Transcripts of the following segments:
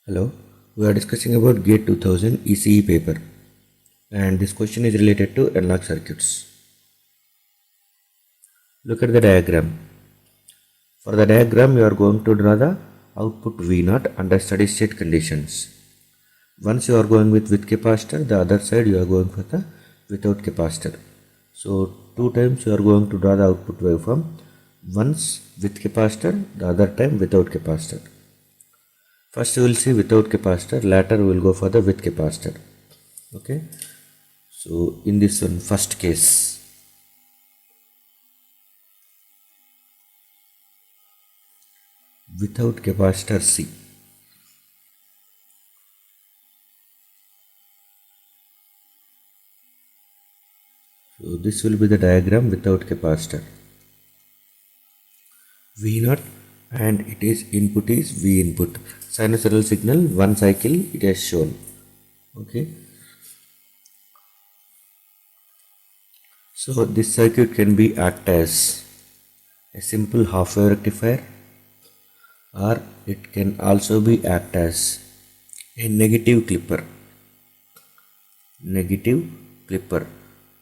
Hello, we are discussing about GATE 2000 ECE paper, and this question is related to analog circuits. Look at the diagram. For the diagram, you are going to draw the output V0 under steady state conditions. Once you are going with capacitor, the other side you are going for the without capacitor. So two times you are going to draw the output waveform, once with capacitor, the other time without capacitor. First we will see without capacitor, later we will go for the with capacitor. Okay, so in this one, first case, without capacitor C. So this will be the diagram without capacitor. V0, and it is input is V input. Sinusoidal signal, one cycle it has shown. Okay. So this circuit can be act as a simple half wave rectifier, or it can also be act as a negative clipper. Negative clipper,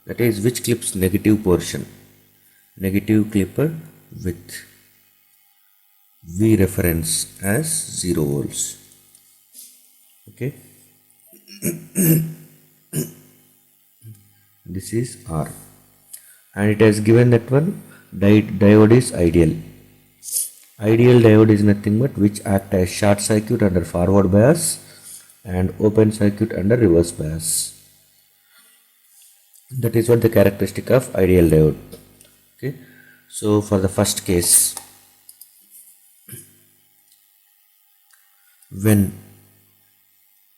that is which clips negative portion. Negative clipper with V reference as 0 volts. Okay. This is R, and it has given that one diode is ideal. Ideal diode is nothing but which act as short circuit under forward bias and open circuit under reverse bias. That is what the characteristic of ideal diode. Okay. So for the first case, when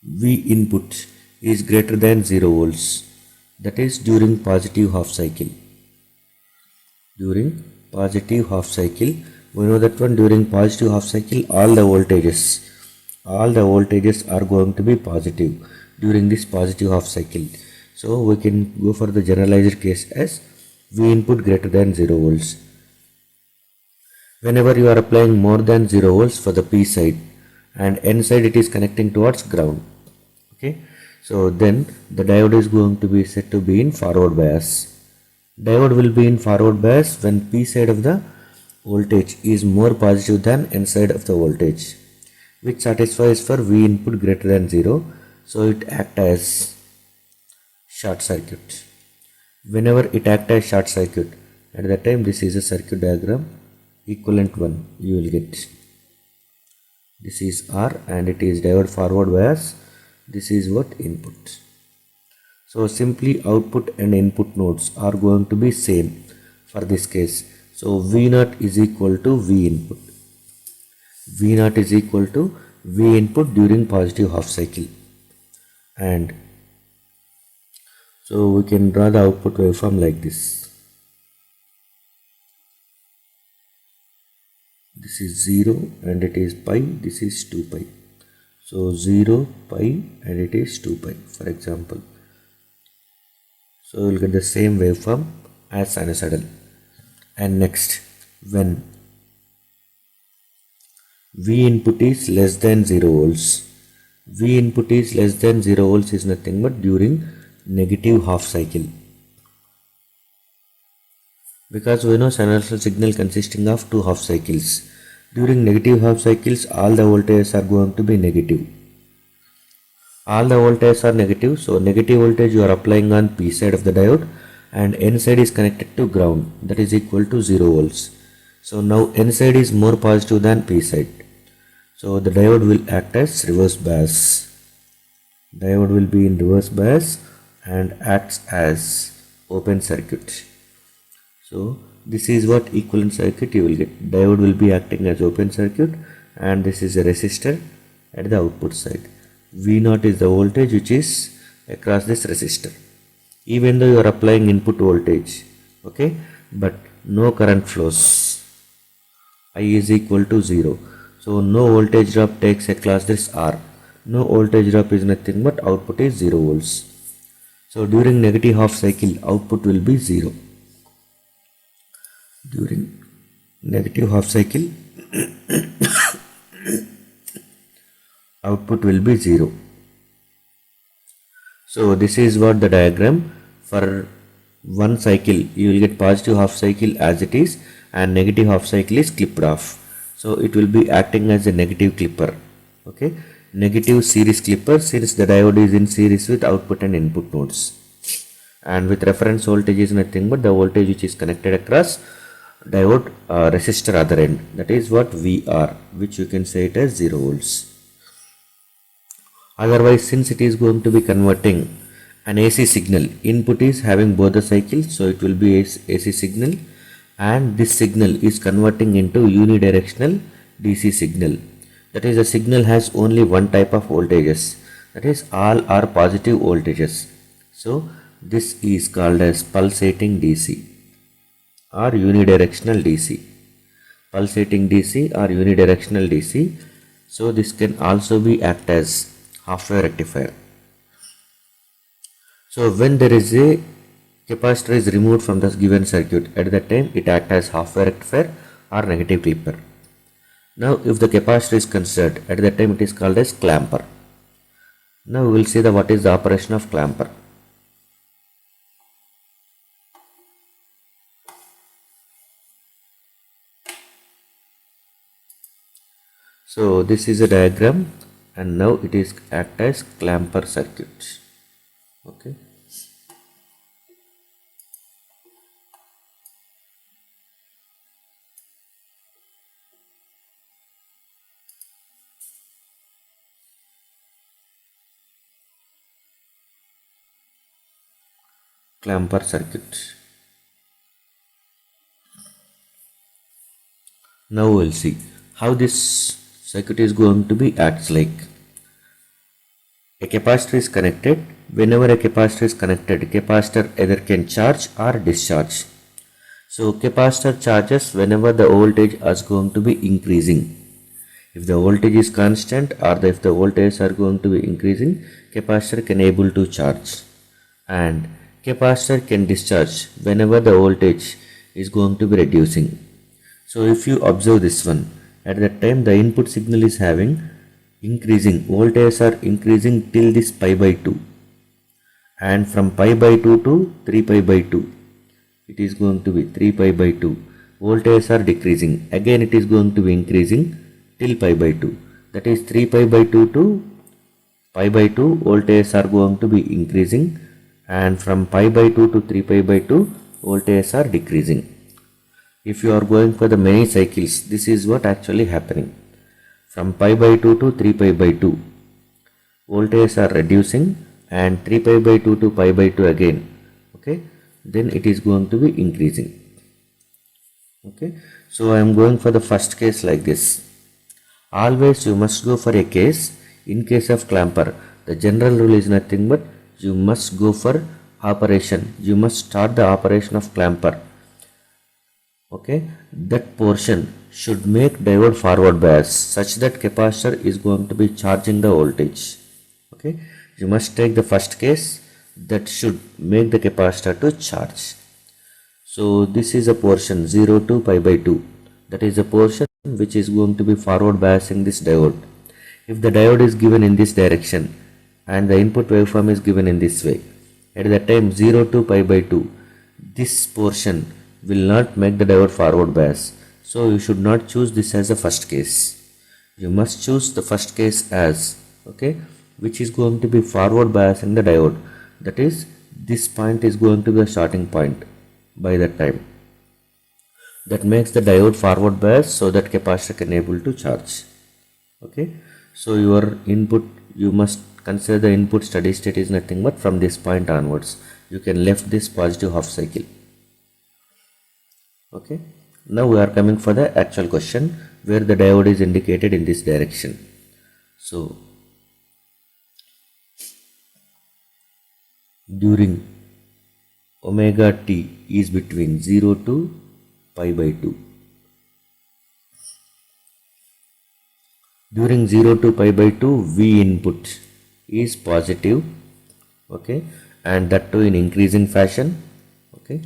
V input is greater than 0 volts, that is during positive half cycle. During positive half cycle, we know that one during positive half cycle all the voltages are going to be positive during this positive half cycle. So we can go for the generalized case as V input greater than 0 volts. Whenever you are applying more than 0 volts for the P side, and N side it is connecting towards ground. Okay, so then the diode is going to be said to be in forward bias. Diode will be in forward bias when P side of the voltage is more positive than N side of the voltage, which satisfies for V input greater than 0. So it acts as short circuit. Whenever it acts as short circuit, at that time this is a circuit diagram, equivalent one you will get. This is R, and it is diode forward bias. This is what input. So simply output and input nodes are going to be same for this case. So V0 is equal to V input. V0 is equal to V input during positive half cycle. And so we can draw the output waveform like this. This is 0 and it is pi, this is 2 pi. So 0, pi, and it is 2 pi, for example. So we will get the same waveform as sinusoidal. And next, when V input is less than 0 volts, V input is less than 0 volts is nothing but during negative half cycle. Because we know sinusoidal signal consisting of two half cycles. During negative half cycles, all the voltages are going to be negative. All the voltages are negative, so negative voltage you are applying on P side of the diode, and N side is connected to ground, that is equal to 0 volts. So now N side is more positive than P side. So the diode will act as reverse bias. Diode will be in reverse bias and acts as open circuit. So this is what equivalent circuit you will get. Diode will be acting as open circuit, and this is a resistor at the output side. V0 is the voltage which is across this resistor. Even though you are applying input voltage, okay, but no current flows. I is equal to 0. So no voltage drop takes across this R. No voltage drop is nothing but output is 0 volts. So during negative half cycle, output will be 0. During negative half cycle output will be 0. So this is what the diagram. For one cycle you will get positive half cycle as it is, and negative half cycle is clipped off. So it will be acting as a negative clipper. Okay, negative series clipper, since the diode is in series with output and input nodes, and with reference voltage is nothing but the voltage which is connected across diode resistor other end, that is what VR, which you can say it as 0 volts. Otherwise, since it is going to be converting an AC signal, input is having both the cycles, so it will be AC signal, and this signal is converting into unidirectional DC signal. That is, the signal has only one type of voltages, that is all are positive voltages. So this is called as pulsating DC or unidirectional DC. Pulsating DC or unidirectional DC. So this can also be act as half-wave rectifier. So when there is a capacitor is removed from the given circuit, at that time it acts as half-wave rectifier or negative clipper. Now if the capacitor is considered, at that time it is called as clamper. Now we will see what is the operation of clamper. So this is a diagram, and now it is act as clamper circuit. Okay. Clamper circuit. Now we'll see how this circuit is going to be acts like. A capacitor is connected. Whenever a capacitor is connected, capacitor either can charge or discharge. So capacitor charges whenever the voltage is going to be increasing. If the voltage is constant or if the voltages are going to be increasing, capacitor can able to charge, and capacitor can discharge whenever the voltage is going to be reducing. So if you observe this one, at that time the input signal is having increasing, voltages are increasing till this pi by 2, and from pi by 2 to 3 pi by 2 it is going to be 3 pi by 2, voltages are decreasing, again it is going to be increasing till pi by 2, that is 3 pi by 2 to pi by 2 voltages are going to be increasing, and from pi by 2 to 3 pi by 2 voltages are decreasing. If you are going for the many cycles, this is what actually happening. From pi by 2 to 3 pi by 2 voltages are reducing, and 3 pi by 2 to pi by 2 again, okay, then it is going to be increasing. Okay, so I am going for the first case like this. Always you must go for a case. In case of clamper, the general rule is nothing but you must go for operation, you must start the operation of clamper. Okay, that portion should make diode forward bias such that capacitor is going to be charging the voltage. Okay, you must take the first case that should make the capacitor to charge. So this is a portion 0 to pi by 2, that is a portion which is going to be forward biasing this diode. If the diode is given in this direction and the input waveform is given in this way, at that time 0 to pi by 2, this portion will not make the diode forward bias. So you should not choose this as the first case. You must choose the first case as, okay, which is going to be forward biasing the diode. That is, this point is going to be a starting point by that time. That makes the diode forward bias so that capacitor can able to charge. Okay, so your input, you must consider the input steady state is nothing but from this point onwards. You can left this positive half cycle. Okay, now we are coming for the actual question where the diode is indicated in this direction. So during omega t is between 0 to pi by 2. During 0 to pi by 2, V input is positive, okay, and that too in increasing fashion. Okay,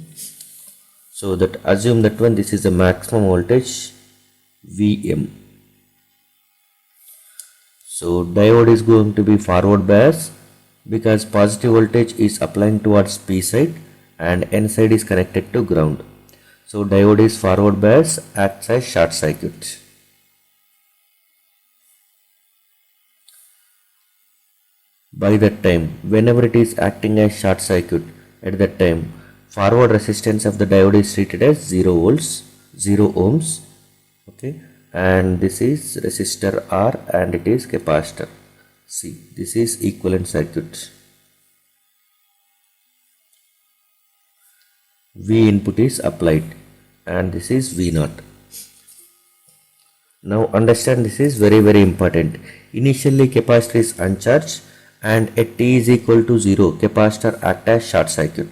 so that assume that one, this is the maximum voltage Vm. So diode is going to be forward bias because positive voltage is applying towards P side and N side is connected to ground. So diode is forward bias, acts as short circuit. By that time, whenever it is acting as short circuit, at that time forward resistance of the diode is treated as 0 volts, 0 ohms. Okay, and this is resistor R and it is capacitor C. This is equivalent circuit. V input is applied and this is V0. Now understand, this is very important. Initially capacitor is uncharged and at t is equal to 0 capacitor act as short circuit.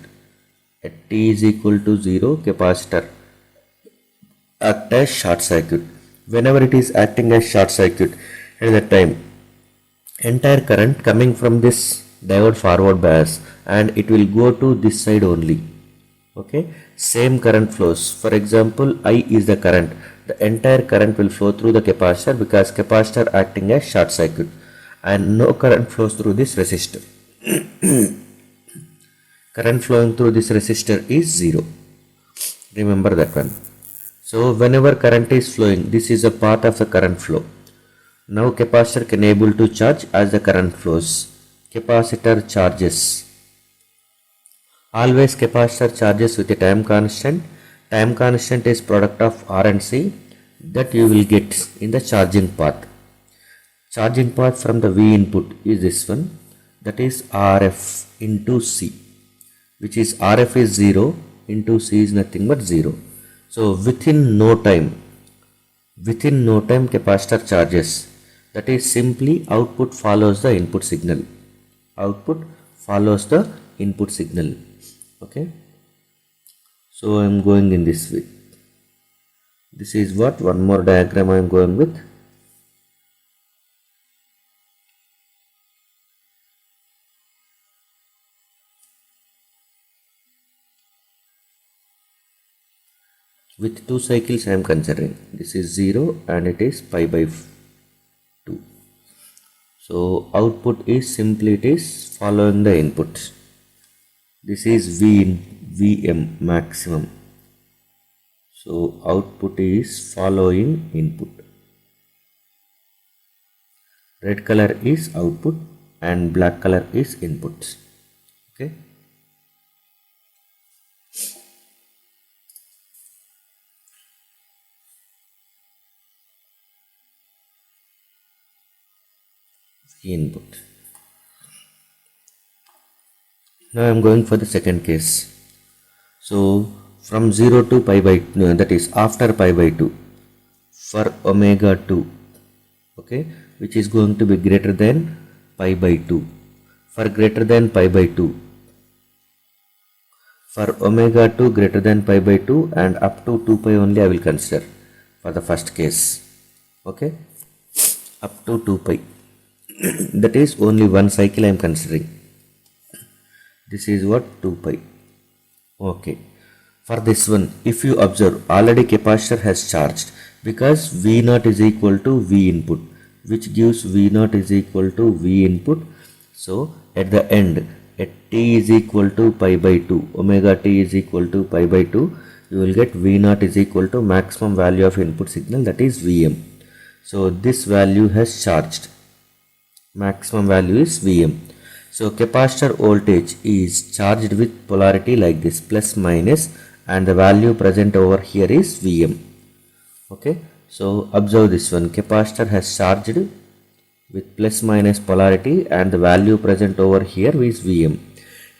At t is equal to 0 capacitor act as short circuit. Whenever it is acting as short circuit, at that time entire current coming from this diode forward bias and it will go to this side only. Okay, same current flows. For example, I is the current. The entire current will flow through the capacitor because capacitor acting as short circuit, and no current flows through this resistor. Current flowing through this resistor is 0. Remember that one. So whenever current is flowing, this is a part of the current flow. Now capacitor can able to charge as the current flows. Capacitor charges. Always capacitor charges with a time constant. Time constant is product of R and C that you will get in the charging path. Charging path from the V input is this one, that is RF into C, which is RF is 0 into C is nothing but 0. So within no time capacitor charges. That is simply output follows the input signal. Output follows the input signal. Okay. So I am going in this way. This is what one more diagram I am going with. With 2 cycles I am considering. This is 0 and it is pi by 2. So output is simply it is following the input. This is Vm maximum. So output is following input. Red color is output and black color is input. Okay. Input. Now I am going for the second case. So from 0 to pi by that is after pi by 2 for omega 2, okay, which is going to be greater than pi by 2. For greater than pi by 2, for omega 2 greater than pi by 2 and up to 2 pi only I will consider for the first case. Okay, up to 2 pi. That is only one cycle I am considering. This is what 2 pi. Okay. For this one, if you observe, already capacitor has charged because V0 is equal to V input, which gives V0 is equal to V input. So at the end, at t is equal to pi by 2, omega t is equal to pi by 2, you will get V0 is equal to maximum value of input signal, that is Vm. So this value has charged. Maximum value is Vm. So capacitor voltage is charged with polarity like this, plus minus, and the value present over here is Vm. Okay, so observe this one. Capacitor has charged with plus minus polarity and the value present over here is Vm.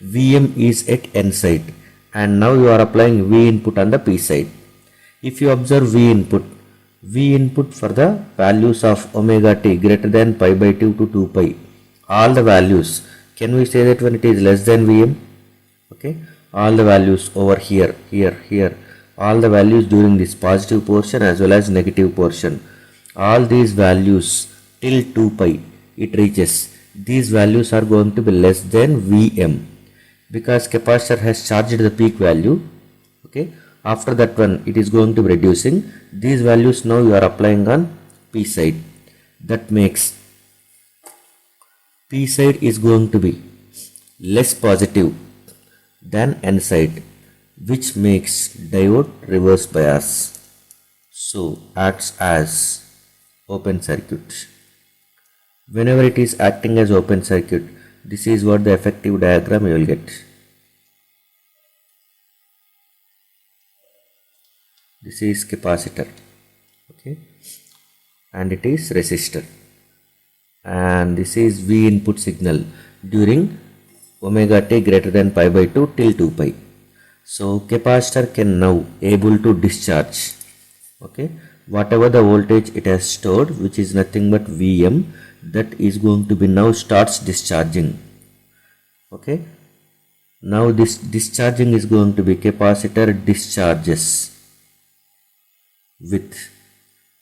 Vm is at N side and now you are applying V input on the P side. If you observe V input for the values of omega t greater than pi by 2 to 2 pi, all the values, can we say that when it is less than Vm? Okay, all the values over here, all the values during this positive portion as well as negative portion, all these values till 2 pi it reaches, these values are going to be less than Vm because capacitor has charged the peak value. Okay, after that one it is going to be reducing. These values now you are applying on P side. That makes P side is going to be less positive than N side, which makes diode reverse bias. So acts as open circuit. Whenever it is acting as open circuit, this is what the effective diagram you will get. This is capacitor, okay, and it is resistor, and this is V input signal during omega t greater than pi by 2 till 2 pi. So capacitor can now able to discharge, okay, whatever the voltage it has stored, which is nothing but Vm, that is going to be now starts discharging, okay. Now this discharging is going to be capacitor discharges with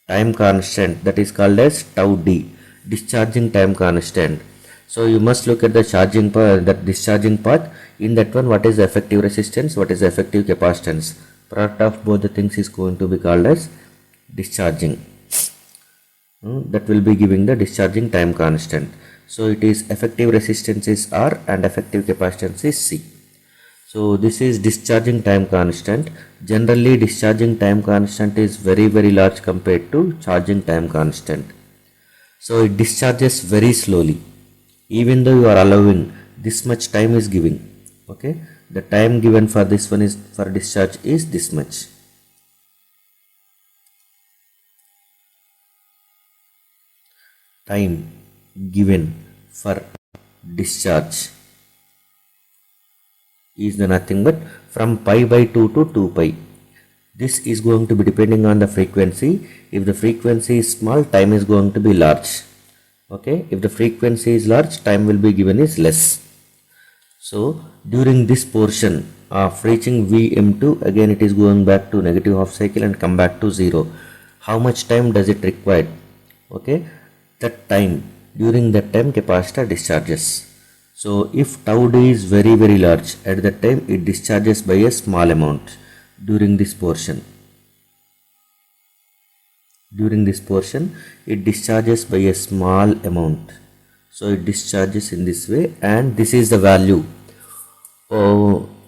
time constant, that is called as tau d, discharging time constant. So you must look at the charging part, that discharging part. In that one, what is the effective resistance, what is the effective capacitance, product of both the things is going to be called as discharging. That will be giving the discharging time constant. So it is effective resistance is R and effective capacitance is C. So this is discharging time constant. Generally discharging time constant is very large compared to charging time constant. So it discharges very slowly, even though you are allowing this much time is giving, okay. The time given for this one is for discharge is this much. Time given for discharge is the nothing but from pi by 2 to 2 pi. This is going to be depending on the frequency. If the frequency is small, time is going to be large, okay. If the frequency is large, time will be given is less. So during this portion of reaching Vm2, again it is going back to negative half cycle and come back to 0. How much time does it require, okay? That time, during that time capacitor discharges. So if tau d is very large, at that time it discharges by a small amount during this portion. During this portion it discharges by a small amount. So it discharges in this way, and this is the value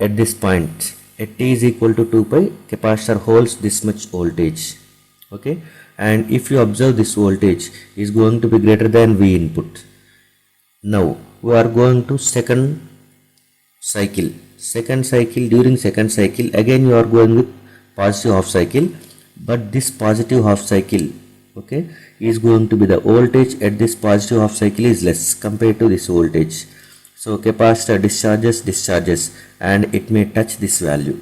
at this point. At t is equal to 2 pi, capacitor holds this much voltage, okay. And if you observe, this voltage is going to be greater than V input. Now we are going to second cycle. During second cycle, again you are going with positive half cycle, but this positive half cycle, okay, is going to be the voltage at this positive half cycle is less compared to this voltage. So capacitor discharges and it may touch this value.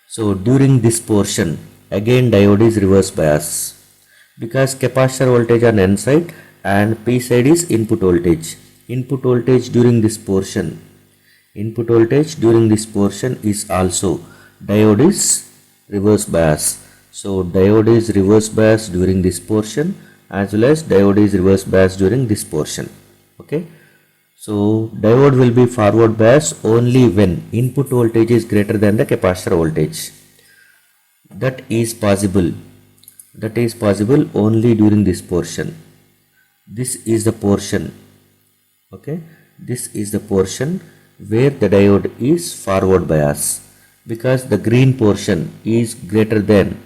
So during this portion, again diode is reverse bias, because capacitor voltage on N side and P side is input voltage. Input voltage during this portion is also diode is reverse bias. So diode is reverse bias during this portion, as well as diode is reverse bias during this portion, okay. So diode will be forward bias only when input voltage is greater than the capacitor voltage. That is possible only during this portion. This is the portion, okay. This is the portion where the diode is forward bias, because the green portion is greater than,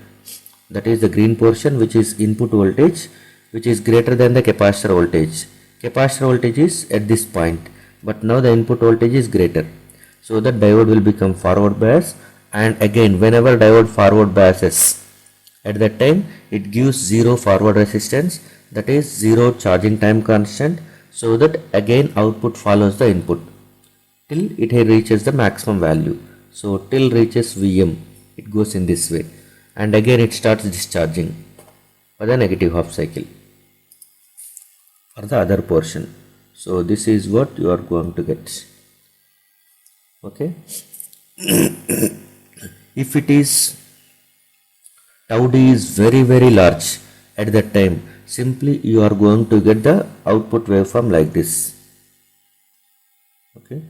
that is the green portion which is input voltage, which is greater than the capacitor voltage. Capacitor voltage is at this point, but now the input voltage is greater, so the diode will become forward bias. And again, whenever diode forward biases, at that time it gives 0 forward resistance, that is 0 charging time constant, so that again output follows the input till it reaches the maximum value. So till reaches Vm, it goes in this way, and again it starts discharging for the negative half cycle for the other portion. So this is what you are going to get, okay. If it is tau d is very large, at that time simply you are going to get the output waveform like this, okay.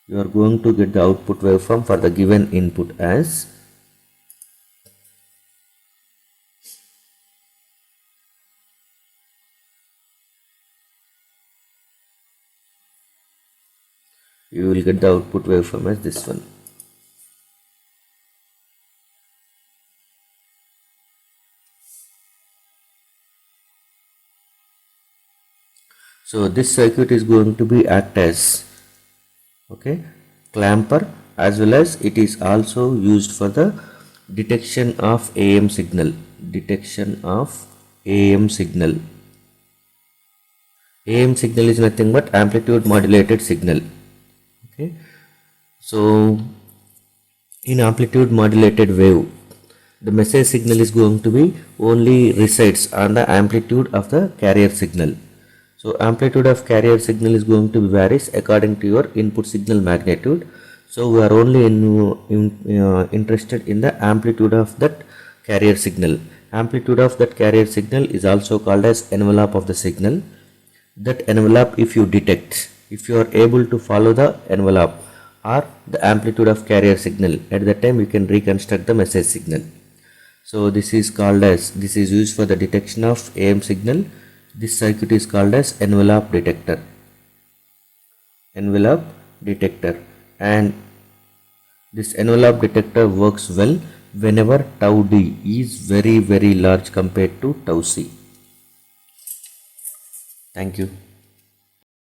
You are going to get the output waveform for the given input as you will get the output waveform as this one. So this circuit is going to be act as clamper, as well as it is also used for the detection of AM signal. AM signal is nothing but amplitude modulated signal. So in amplitude modulated wave, the message signal is going to be only resides on the amplitude of the carrier signal. So amplitude of carrier signal is going to be varies according to your input signal magnitude. So we are only interested in the amplitude of that carrier signal. Amplitude of that carrier signal is also called as envelope of the signal. That envelope, if you detect, if you are able to follow the envelope or the amplitude of carrier signal, at that time you can reconstruct the message signal. So this is used for the detection of AM signal. This circuit is called as envelope detector. And this envelope detector works well whenever tau d is very large compared to tau c. Thank you.